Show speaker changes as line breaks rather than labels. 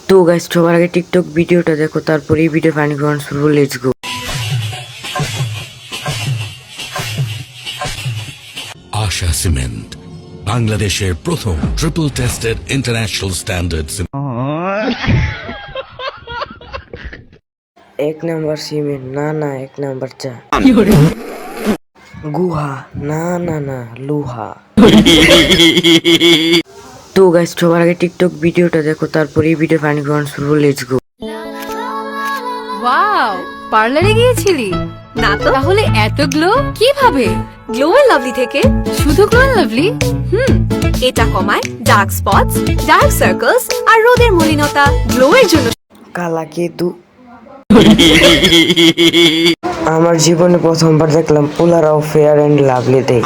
তো গাইস সবার আগে টিকটক ভিডিওটা দেখো, তারপরে এই ভিডিও ফানি কমেন্টস করবো। Let's go.
আশা সিমেন্ট, বাংলাদেশের প্রথম ট্রিপল টেস্টেড ইন্টারন্যাশনাল স্ট্যান্ডার্ড
এক নাম্বার সিমেন্ট, না না এক নাম্বার চা। গুহা, না না না লোহা। তো গাইস সবার আগে টিকটক ভিডিওটা দেখো, তারপরে এই ভিডিও ফানি কমেন্টস করবো। Let's go.
ওয়াও, পার্লারে গিয়েছিলি?
না তো।
তাহলে এত গ্লো কিভাবে?
গ্লো এন্ড লাভলি থেকে।
শুধু গ্লো এন্ড লাভলি?
এটা কমায় ডার্ক স্পটস, ডার্ক সার্কেলস আর রোদের মলিনতা। গ্লো এর জন্য
কালা কেতু। আমার জীবনে প্রথমবার দেখলাম পোলারাও ফেয়ার এন্ড লাভলিতে।